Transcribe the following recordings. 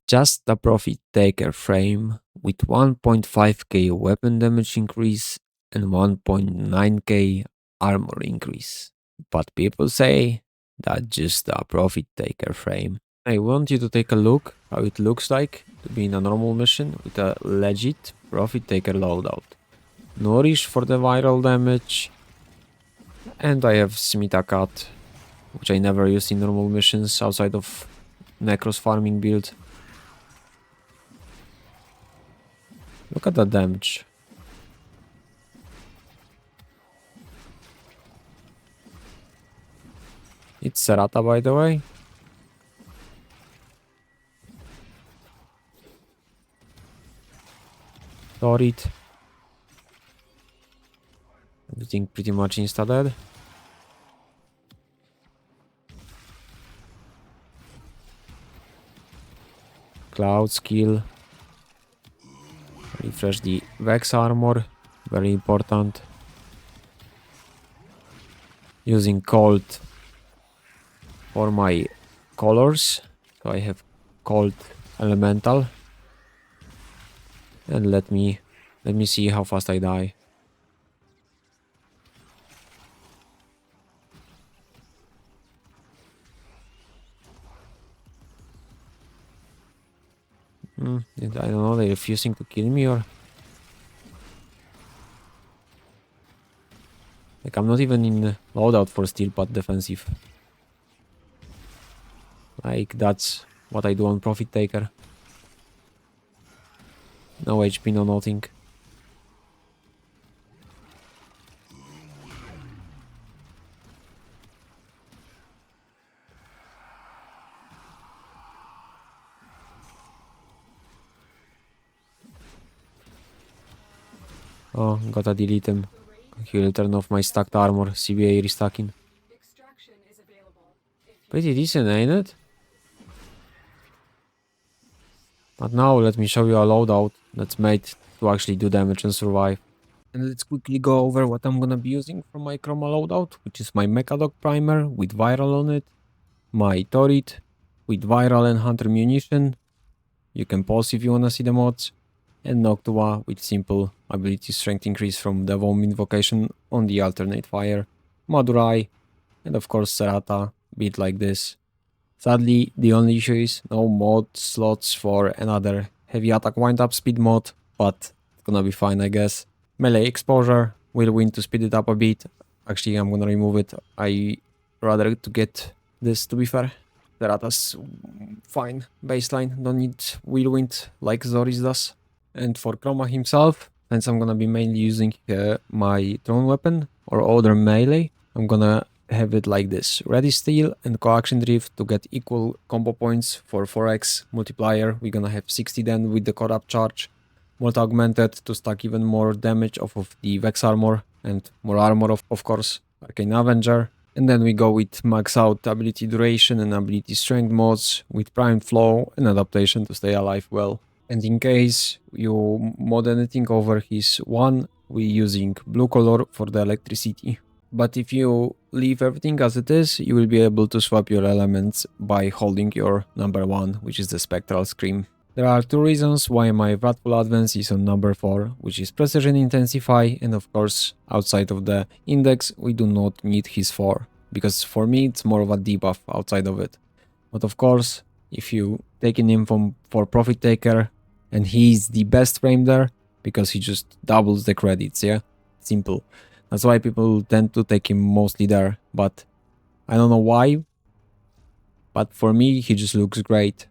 Just a Profit Taker frame with 1.5k weapon damage increase and 1.9k armor increase. But people say that's just a Profit Taker frame. I want you to take a look how it looks like to be in a normal mission with a legit Profit Taker loadout. Nourish for the viral damage, and I have Smita Cut, which I never use in normal missions outside of Necros farming build. Look at the damage. It's Serata, by the way. Torrid. Everything pretty much insta-dead. Cloud skill. Refresh the Vex armor. Very important. Using cold for my colors. So I have cold elemental. And let me see how fast I die. I don't know, they're refusing to kill me or... Like, I'm not even in loadout for steel pot defensive. Like, that's what I do on Profit Taker. No HP, no nothing. Oh, gotta delete him. He will turn off my stacked armor, CBA restacking. Pretty decent, ain't it? But now let me show you a loadout that's made to actually do damage and survive. And let's quickly go over what I'm gonna be using for my Chroma loadout, which is my Mechadog primer with viral on it, my Torrid with viral and hunter munition. You can pause if you wanna see the mods. And Noctua with simple ability strength increase from the Vom invocation on the alternate fire, Madurai, and of course Serata, beat like this. Sadly, the only issue is no mod slots for another heavy attack wind up speed mod, but it's gonna be fine, I guess. Melee exposure will win to speed it up a bit. Actually, I'm gonna remove it. I rather to get this, to be fair. Serata's fine baseline, don't need whirlwind like Zoris does. And for Chroma himself, since I'm gonna be mainly using my drone weapon or other melee, I'm gonna have it like this. Ready Steel and Coaction Drift to get equal combo points for 4x multiplier. We're gonna have 60 then with the Corrupt Charge. Multi Augmented to stack even more damage off of the Vex armor and more armor of course. Arcane Avenger. And then we go with max out ability duration and ability strength mods with Prime Flow and adaptation to stay alive well. And in case you mod anything over his one, we're using blue color for the electricity. But if you leave everything as it is, you will be able to swap your elements by holding your number 1, which is the Spectral Scream. There are 2 reasons why my Wrathful Advance is on number 4, which is Precision Intensify, and of course, outside of the index, we do not need his 4, because for me it's more of a debuff outside of it. But of course, if you taking him for Profit Taker, and he's the best frame there, because he just doubles the credits, yeah? Simple. That's why people tend to take him mostly there, but I don't know why. But for me, he just looks great.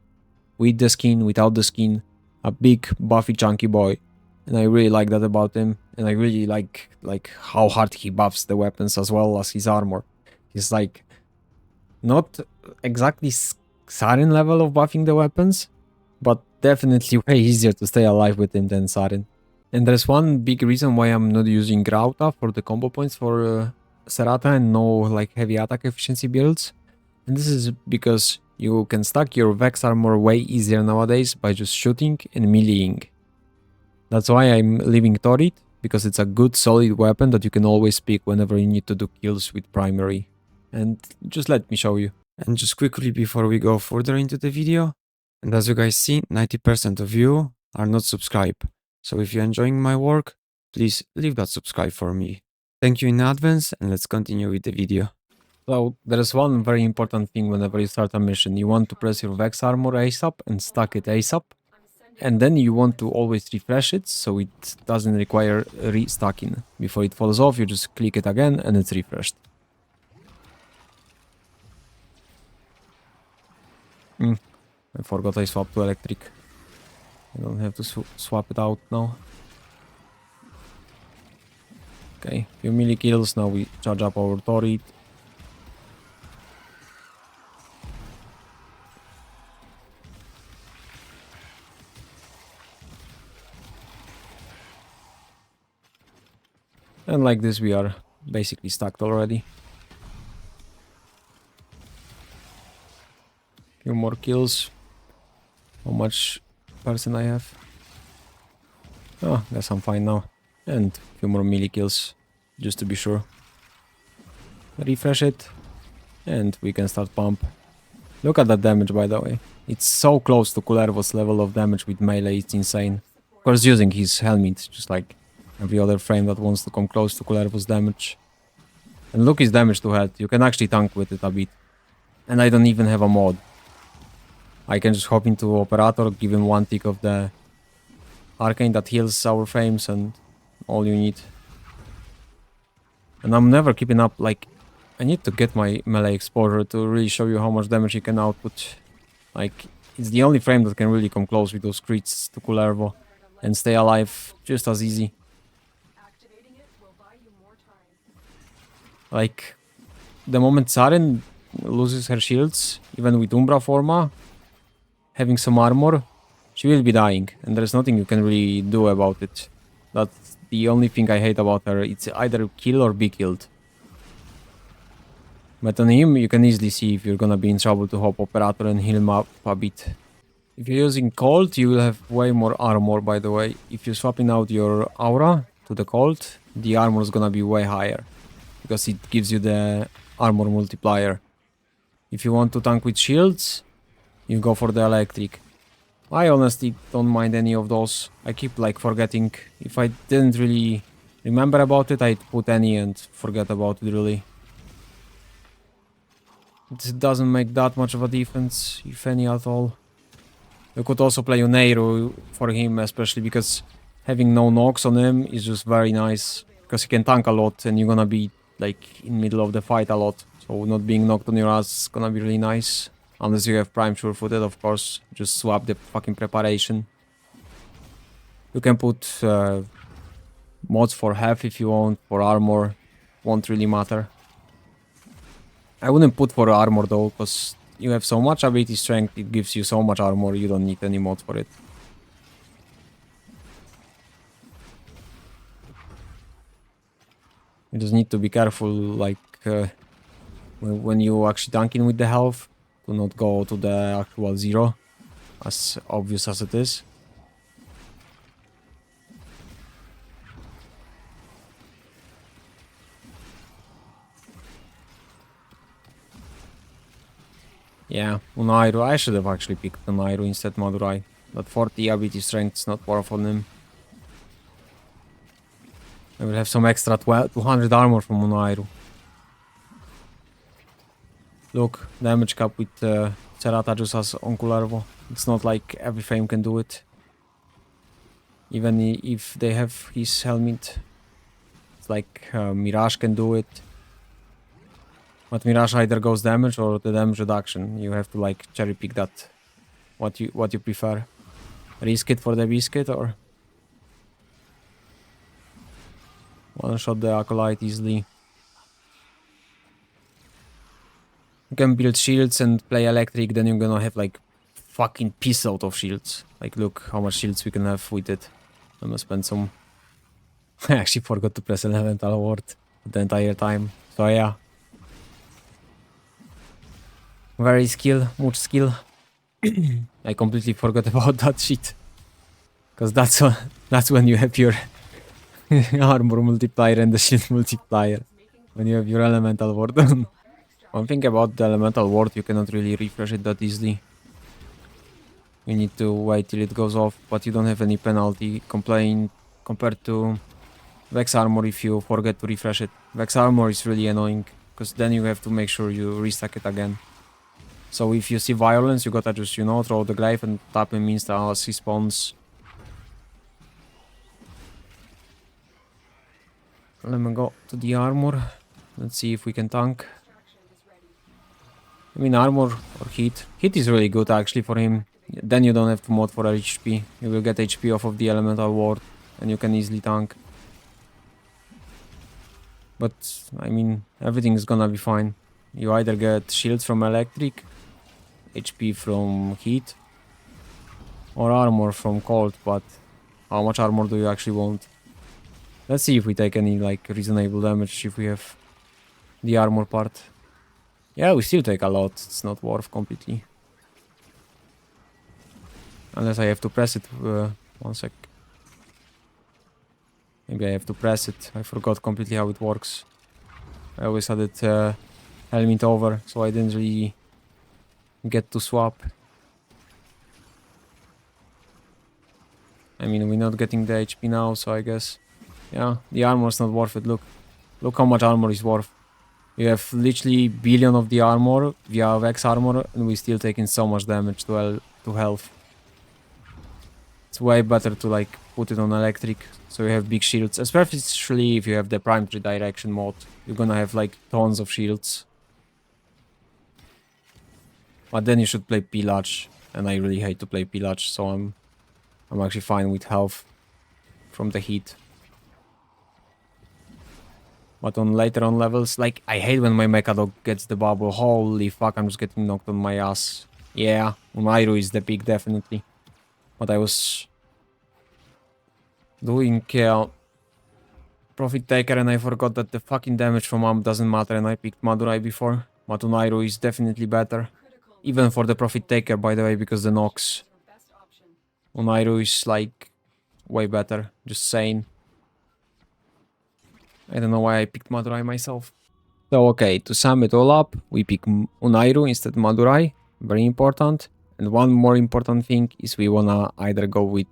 With the skin, without the skin, a big, buffy, chunky boy. And I really like that about him, and I really like how hard he buffs the weapons as well as his armor. He's like, not exactly Sarin level of buffing the weapons, but definitely way easier to stay alive with him than Sarin. And there's one big reason why I'm not using Grauta for the combo points for Serata and no like heavy attack efficiency builds. And this is because you can stack your Vex armor way easier nowadays by just shooting and meleeing. That's why I'm leaving Torrid, because it's a good solid weapon that you can always pick whenever you need to do kills with primary. And just let me show you. And just quickly before we go further into the video, And as you guys see, 90% of you are not subscribed. So if you're enjoying my work, please leave that subscribe for me. Thank you in advance, and let's continue with the video. So there is one very important thing whenever you start a mission. You want to press your Vex armor ASAP and stack it ASAP. And then you want to always refresh it so it doesn't require restacking. Before it falls off, you just click it again and it's refreshed. I forgot I swapped to electric. I don't have to swap it out now. Okay, few melee kills, now we charge up our turret. And like this we are basically stacked already. Few more kills. How much person I have? Oh, guess I'm fine now. And few more melee kills, just to be sure. Refresh it, and we can start pump. Look at that damage, by the way. It's so close to Kullervo's level of damage with melee, it's insane. Of course, using his helmet, just like every other frame that wants to come close to Kullervo's damage. And look his damage to health, you can actually tank with it a bit. And I don't even have a mod. I can just hop into Operator, give him one tick of the arcane that heals our frames, and all you need. And I'm never keeping up, like, I need to get my melee exposure to really show you how much damage he can output. Like, it's the only frame that can really come close with those crits to Kullervo and stay alive just as easy. Like, the moment Saren loses her shields, even with Umbra Forma, having some armor, she will be dying, and there's nothing you can really do about it. That's the only thing I hate about her. It's either kill or be killed. But on him, you can easily see if you're gonna be in trouble to hop Operator and heal him up a bit. If you're using Colt, you will have way more armor, by the way. If you're swapping out your aura to the Colt, the armor is gonna be way higher, because it gives you the armor multiplier. If you want to tank with shields, you go for the electric. I honestly don't mind any of those. I keep like forgetting. If I didn't really remember about it, I'd put any and forget about it really. It doesn't make that much of a difference, if any at all. You could also play Uneiro for him, especially because having no knocks on him is just very nice. Because he can tank a lot and you're gonna be like in middle of the fight a lot. So not being knocked on your ass is gonna be really nice. Unless you have Prime Sure-Footed, of course. Just swap the fucking preparation. You can put mods for health if you want, for armor. Won't really matter. I wouldn't put for armor though, because you have so much ability strength, it gives you so much armor, you don't need any mod for it. You just need to be careful, like, when you actually tanking with the health, to not go to the actual zero, as obvious as it is. Yeah, Unairo. I should have actually picked Unairo instead Madurai. That 40 ability strength is not powerful on him. I will have some extra 200 armor from Unairo. Look, damage cap with Cerata just as on Kullervo. It's not like every frame can do it. Even if they have his helmet. It's like Mirage can do it. But Mirage either goes damage or the damage reduction. You have to like cherry pick that. What you prefer. Risk it for the biscuit or one shot the Acolyte easily. You can build shields and play electric, then you're gonna have like fucking piss out of shields. Like look how much shields we can have with it. I'm gonna spend some... I actually forgot to press elemental ward the entire time. So yeah. Very much skill. I completely forgot about that shit. Cause that's when you have your armor multiplier and the shield multiplier. When you have your elemental ward on. One thing about the elemental ward, you cannot really refresh it that easily. You need to wait till it goes off, but you don't have any penalty compared to Vex Armor if you forget to refresh it. Vex Armor is really annoying, because then you have to make sure you restack it again. So if you see Violence, you gotta just, you know, throw the Glaive and tap him insta as he spawns. Let me go to the armor. Let's see if we can tank. I mean, armor or heat. Heat is really good actually for him. Then you don't have to mod for HP. You will get HP off of the elemental ward and you can easily tank. But, I mean, everything is gonna be fine. You either get shields from electric, HP from heat, or armor from cold, but how much armor do you actually want? Let's see if we take any, like, reasonable damage if we have the armor part. Yeah, we still take a lot. It's not worth completely. Unless I have to press it. One sec. Maybe I have to press it. I forgot completely how it works. I always had it helmet over, so I didn't really get to swap. I mean, we're not getting the HP now, so I guess... Yeah, the armor is not worth it. Look how much armor is worth. You have literally billion of the armor via Vex Armor, and we're still taking so much damage to health. It's way better to like put it on electric, so you have big shields. Especially if you have the Prime Redirection mode, you're gonna have like tons of shields. But then you should play Pillage, and I really hate to play Pillage, so I'm actually fine with health from the heat. But on later on levels, like, I hate when my Mecha Dog gets the bubble. Holy fuck, I'm just getting knocked on my ass. Yeah, Unairu is the pick, definitely. But I was doing Profit Taker and I forgot that the fucking damage from Amp doesn't matter and I picked Madurai before. But Unairu is definitely better. Even for the Profit Taker, by the way, because the Nox. Unairu is, like, way better. Just saying. I don't know why I picked Madurai myself. So okay, to sum it all up, we pick Unairu instead of Madurai. Very important. And one more important thing is we wanna either go with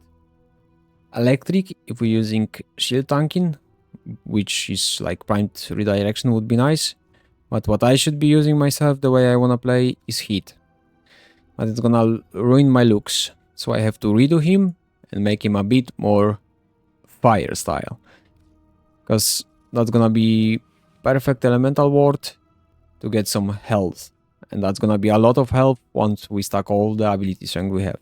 electric if we're using shield tanking, which is like primed redirection would be nice. But what I should be using myself, the way I wanna play, is heat. But it's gonna ruin my looks. So I have to redo him and make him a bit more fire style. Because that's gonna be perfect elemental ward to get some health. And that's gonna be a lot of health once we stack all the ability strength we have.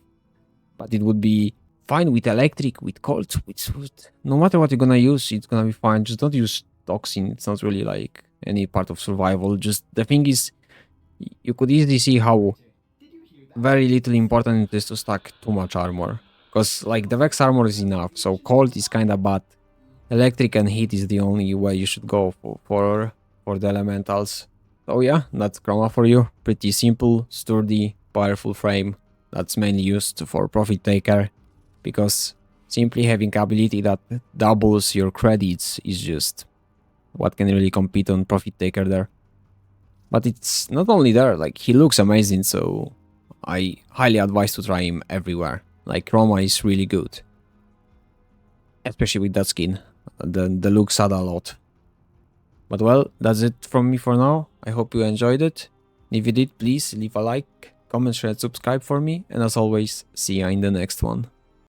But it would be fine with electric, with cold, with no matter what you're gonna use, it's gonna be fine. Just don't use toxin. It's not really like any part of survival. Just the thing is, you could easily see how very little important it is to stack too much armor. Because like the Vex armor is enough, so cold is kinda bad. Electric and heat is the only way you should go for the elementals. So yeah, that's Chroma for you. Pretty simple, sturdy, powerful frame. That's mainly used for Profit Taker. Because simply having ability that doubles your credits is just what can really compete on Profit Taker there. But it's not only there, like he looks amazing, so I highly advise to try him everywhere. Like Chroma is really good. Especially with that skin. The looks add a lot. But well, that's it from me for now. I hope you enjoyed it. If you did, please leave a like, comment, share, and subscribe for me. And as always, see ya in the next one.